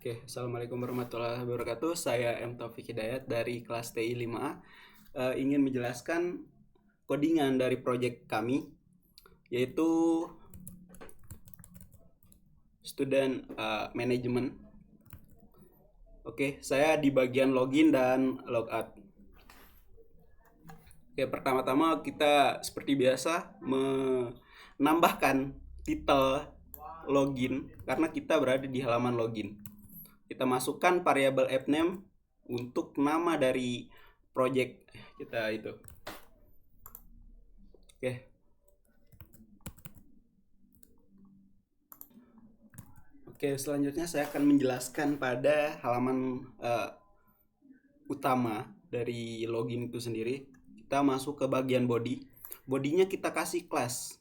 Oke, Assalamualaikum warahmatullahi wabarakatuh. Saya M. Taufik Hidayat dari kelas TI 5A. Ingin menjelaskan codingan dari proyek kami, yaitu Student Management. Oke, saya di bagian login dan logout. Oke, pertama-tama kita seperti biasa menambahkan titel login karena kita berada di halaman login. Kita masukkan variabel app name untuk nama dari project kita itu. Oke. Oke, selanjutnya saya akan menjelaskan pada halaman utama dari login itu sendiri. Kita masuk ke bagian body. Bodinya kita kasih class.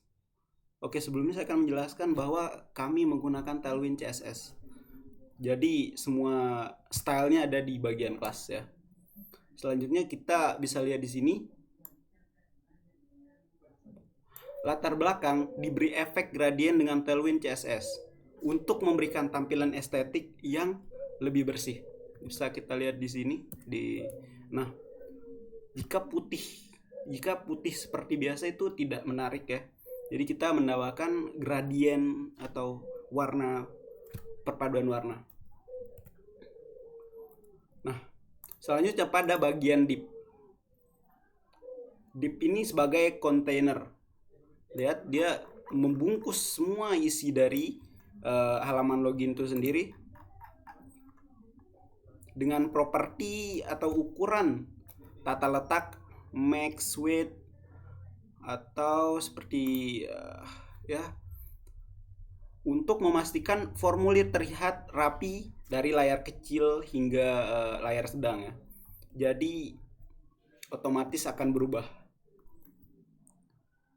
Oke, sebelumnya saya akan menjelaskan bahwa kami menggunakan Tailwind CSS. Jadi semua stylenya ada di bagian kelas ya. Selanjutnya kita bisa lihat di sini latar belakang diberi efek gradien dengan Tailwind CSS untuk memberikan tampilan estetik yang lebih bersih. Bisa kita lihat di sini nah, jika putih seperti biasa itu tidak menarik ya. Jadi kita menambahkan gradien atau warna, perpaduan warna. Nah, selanjutnya pada bagian div. Div ini sebagai container. Lihat, dia membungkus semua isi dari halaman login itu sendiri dengan properti atau ukuran tata letak, max width, atau seperti untuk memastikan formulir terlihat rapi dari layar kecil hingga layar sedang ya. Jadi otomatis akan berubah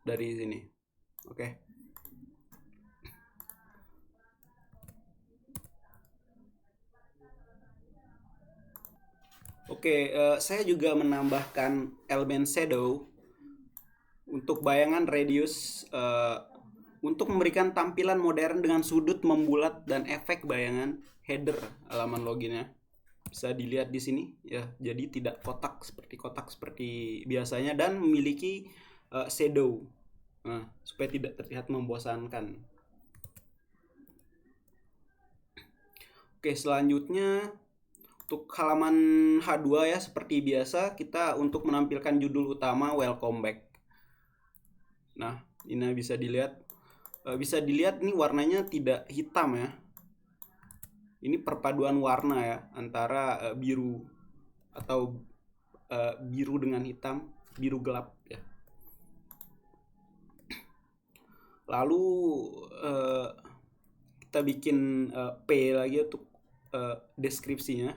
dari sini. Oke. Oke, saya juga menambahkan elemen shadow untuk bayangan radius untuk memberikan tampilan modern dengan sudut membulat dan efek bayangan header halaman loginnya. Bisa dilihat di sini ya. Jadi tidak kotak seperti biasanya dan memiliki shadow. Nah, supaya tidak terlihat membosankan. Oke, selanjutnya untuk halaman H2 ya, seperti biasa kita untuk menampilkan judul utama welcome back. Nah, ini bisa dilihat ini warnanya tidak hitam ya. Ini perpaduan warna ya antara biru atau biru dengan hitam, biru gelap ya. Lalu kita bikin P lagi untuk deskripsinya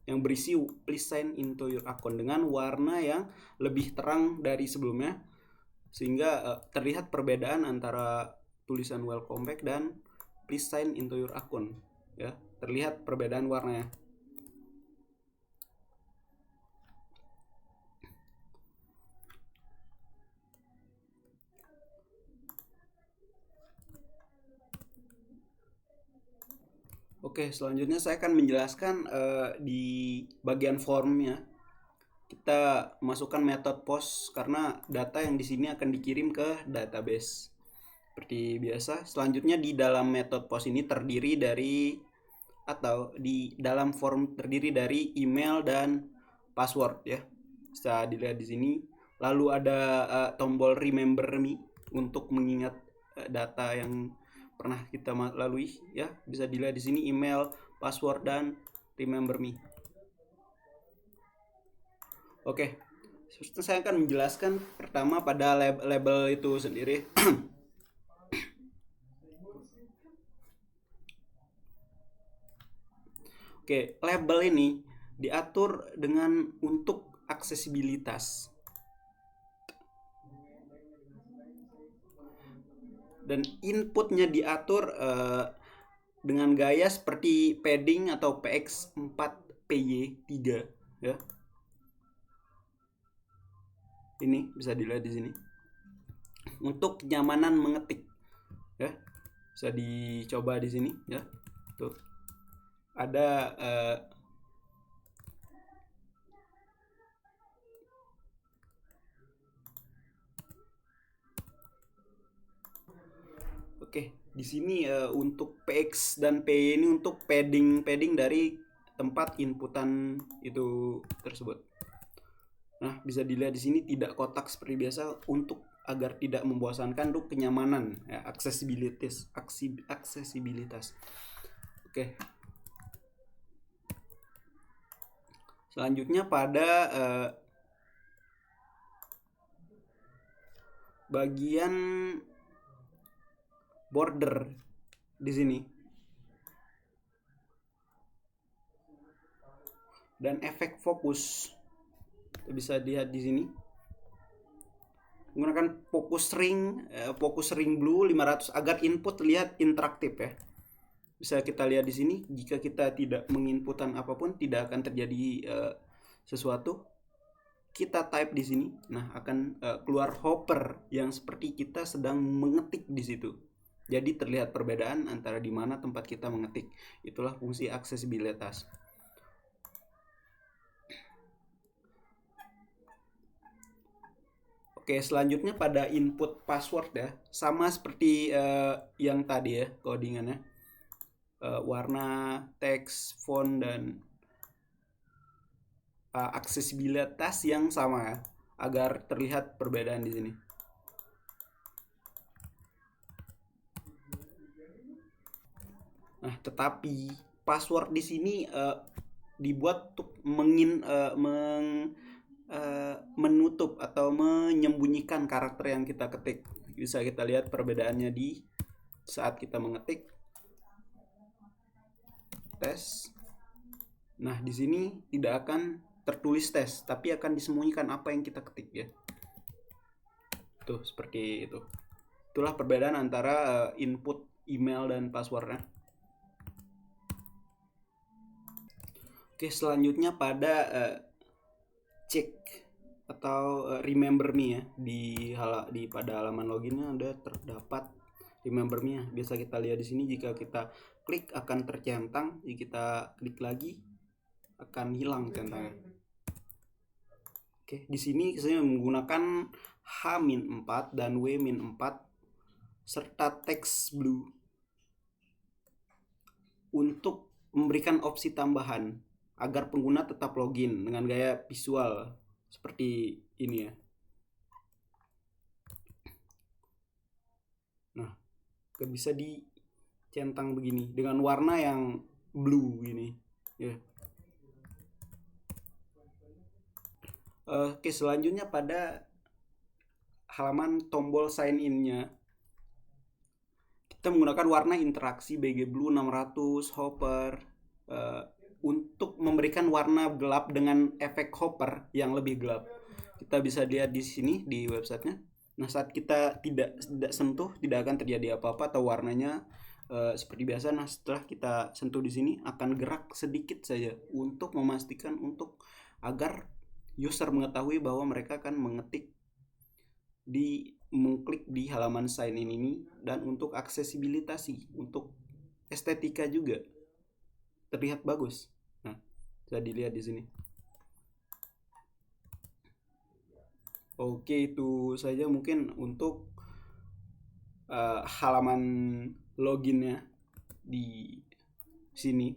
yang berisi please sign into your account dengan warna yang lebih terang dari sebelumnya sehingga terlihat perbedaan antara tulisan welcome back dan please sign into your account ya, terlihat perbedaan warnanya. Oke, selanjutnya saya akan menjelaskan di bagian formnya. Kita masukkan metode post karena data yang di sini akan dikirim ke database. Seperti biasa, selanjutnya di dalam metode post ini terdiri dari di dalam form terdiri dari email dan password ya. Bisa dilihat di sini. Lalu ada tombol remember me untuk mengingat data yang pernah kita lalui ya. Bisa dilihat di sini email, password dan remember me. Oke. Saya akan menjelaskan pertama pada label itu sendiri. Oke, label ini diatur dengan untuk aksesibilitas. Dan inputnya diatur dengan gaya seperti padding atau PX4PY3 ya. Ini bisa dilihat di sini. Untuk kenyamanan mengetik ya. Bisa dicoba di sini ya. Tuh. ada Oke, di sini untuk PX dan PY ini untuk padding dari tempat inputan itu tersebut. Nah, bisa dilihat di sini tidak kotak seperti biasa untuk agar tidak membosankan untuk kenyamanan, ya, aksesibilitas. Oke. Selanjutnya pada bagian border di sini dan efek fokus bisa dilihat di sini menggunakan fokus ring blue 500 agar input lihat interaktif ya. Bisa kita lihat di sini jika kita tidak menginputan apapun tidak akan terjadi sesuatu. Kita type di sini, nah akan keluar hopper yang seperti kita sedang mengetik di situ. Jadi terlihat perbedaan antara di mana tempat kita mengetik. Itulah fungsi aksesibilitas. Oke, selanjutnya pada input password ya, sama seperti yang tadi ya codingannya, warna, teks, font dan aksesibilitas yang sama ya, agar terlihat perbedaan di sini. Nah, tetapi password di sini dibuat untuk menutup atau menyembunyikan karakter yang kita ketik. Bisa kita lihat perbedaannya di saat kita mengetik tes. Nah, di sini tidak akan tertulis tes, tapi akan disembunyikan apa yang kita ketik ya. Tuh, seperti itu. Itulah perbedaan antara input email dan passwordnya. Oke, selanjutnya pada cek atau remember me ya, di pada halaman loginnya ada terdapat remember me ya. Biasa kita lihat di sini jika kita klik akan tercentang, jika kita klik lagi akan hilang centangnya. Oke, di sini saya menggunakan H-4 dan W-4 serta text blue untuk memberikan opsi tambahan agar pengguna tetap login dengan gaya visual seperti ini ya. Nah, bisa dicentang begini dengan warna yang blue gini ya. Oke, selanjutnya pada halaman tombol sign in-nya kita menggunakan warna interaksi BG Blue 600 hopper untuk memberikan warna gelap dengan efek hopper yang lebih gelap. Kita bisa lihat di sini di websitenya. Nah, saat kita tidak sentuh tidak akan terjadi apa-apa atau warnanya seperti biasa. Nah, setelah kita sentuh di sini akan gerak sedikit saja untuk memastikan agar user mengetahui bahwa mereka akan mengklik di halaman sign in ini, dan untuk aksesibilitas, untuk estetika juga terlihat bagus. Nah, bisa dilihat di sini. Oke, itu saja mungkin untuk halaman loginnya di sini.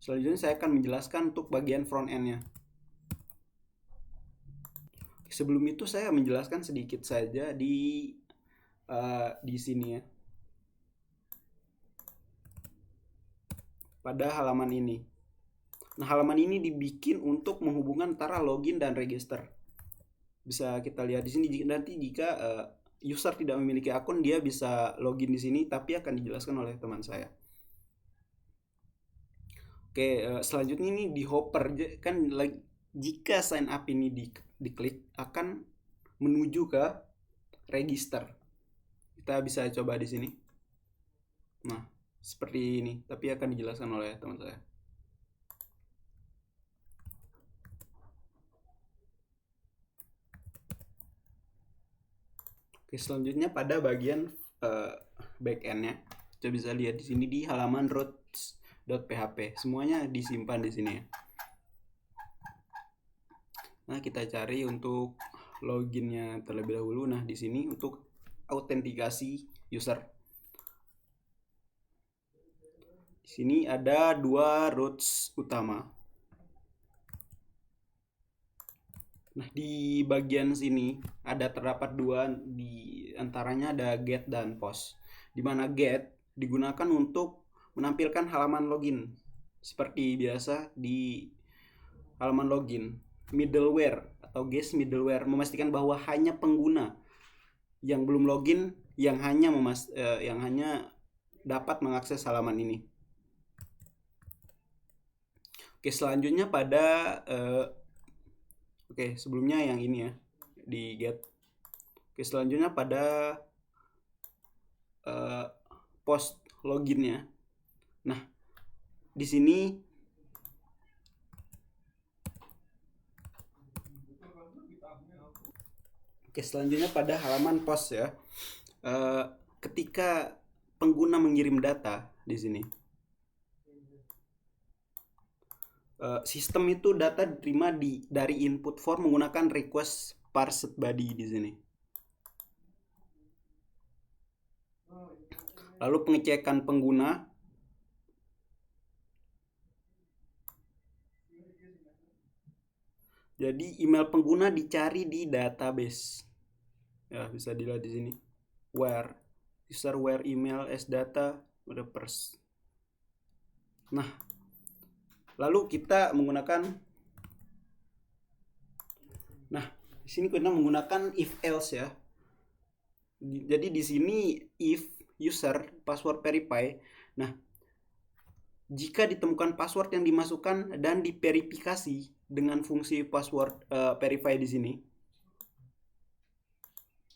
Selanjutnya saya akan menjelaskan untuk bagian front end-nya. Sebelum itu saya menjelaskan sedikit saja di sini ya. Pada halaman ini. Nah, halaman ini dibikin untuk menghubungkan antara login dan register. Bisa kita lihat di sini nanti jika user tidak memiliki akun dia bisa login di sini, tapi akan dijelaskan oleh teman saya. Oke, selanjutnya ini di hopper kan jika sign up ini diklik akan menuju ke register. Kita bisa coba di sini. Nah, seperti ini, tapi akan dijelaskan oleh teman saya. Oke, selanjutnya pada bagian backend-nya. Kita bisa lihat di sini di halaman root .php. Semuanya disimpan di sini ya. Nah, kita cari untuk loginnya terlebih dahulu. Nah, di sini untuk autentikasi user. Di sini ada 2 routes utama. Nah, di bagian sini terdapat 2, di antaranya ada get dan post. Di mana get digunakan untuk menampilkan halaman login seperti biasa di halaman login. Middleware atau guest middleware memastikan bahwa hanya pengguna yang belum login yang hanya dapat mengakses halaman ini. Oke, selanjutnya sebelumnya yang ini ya di get. Oke, selanjutnya pada post loginnya. Nah, di sini selanjutnya pada halaman post ya. Ketika pengguna mengirim data di sini, sistem itu data diterima dari input form menggunakan request parsed body di sini. Lalu pengecekan pengguna. Jadi email pengguna dicari di database. Ya, bisa dilihat di sini. Where user where email as data udah pers. Nah, lalu kita menggunakan di sini kita menggunakan if else ya. Jadi di sini if user password verify. Nah, jika ditemukan password yang dimasukkan dan diverifikasi dengan fungsi password verify di sini.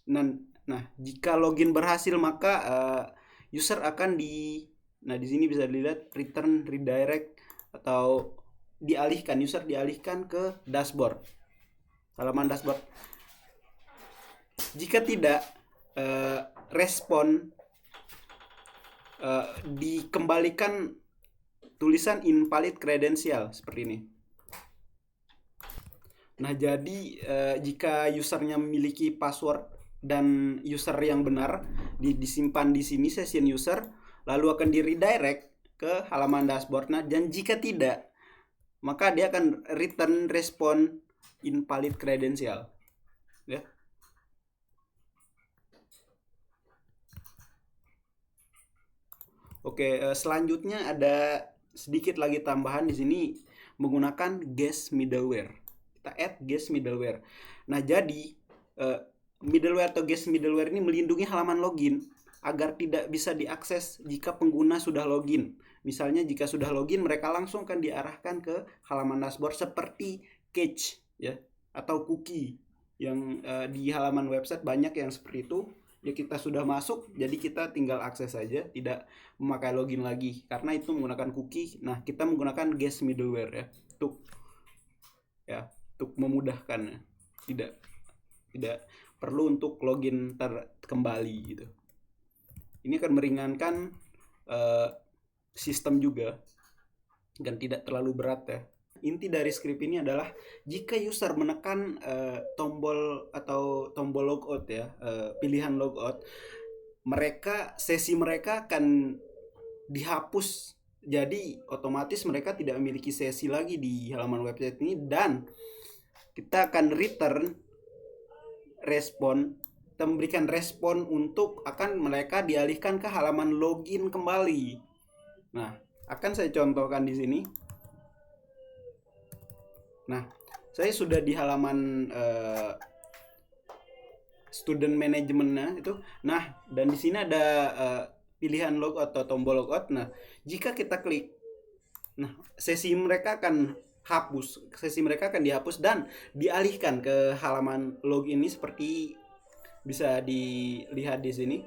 Nah, jika login berhasil maka user akan di sini bisa dilihat return redirect atau user dialihkan ke dashboard. Halaman dashboard. Jika tidak respon dikembalikan tulisan invalid credential seperti ini. Nah, jadi jika usernya memiliki password dan user yang benar disimpan di sini session user, lalu akan di redirect ke halaman dashboard. Nah, dan jika tidak, maka dia akan return respon invalid credential. Ya. Oke, selanjutnya ada sedikit lagi tambahan di sini menggunakan guest middleware. Kita add guest middleware. Nah, jadi middleware atau guest middleware ini melindungi halaman login agar tidak bisa diakses jika pengguna sudah login. Misalnya jika sudah login, mereka langsung akan diarahkan ke halaman dashboard seperti cache ya atau cookie yang di halaman website banyak yang seperti itu. Ya, kita sudah masuk, jadi kita tinggal akses saja, tidak memakai login lagi karena itu menggunakan cookie. Nah, kita menggunakan guest middleware ya untuk memudahkan ya. Tidak perlu untuk login kembali gitu. Ini akan meringankan sistem juga dan tidak terlalu berat ya. Inti dari script ini adalah jika user menekan tombol logout ya, pilihan logout, sesi mereka akan dihapus. Jadi otomatis mereka tidak memiliki sesi lagi di halaman website ini dan kita akan return respon, kita memberikan respon untuk akan mereka dialihkan ke halaman login kembali. Nah, akan saya contohkan di sini. Nah, saya sudah di halaman student manajemennya itu. Nah, dan di sini ada pilihan logout atau tombol logout. Nah, jika kita klik, nah sesi mereka akan dihapus dan dialihkan ke halaman login ini seperti bisa dilihat di sini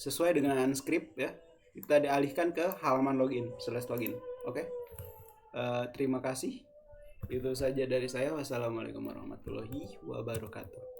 sesuai dengan script ya. Kita dialihkan ke halaman login /login. Oke. Terima kasih. Itu saja dari saya. Wassalamualaikum warahmatullahi wabarakatuh.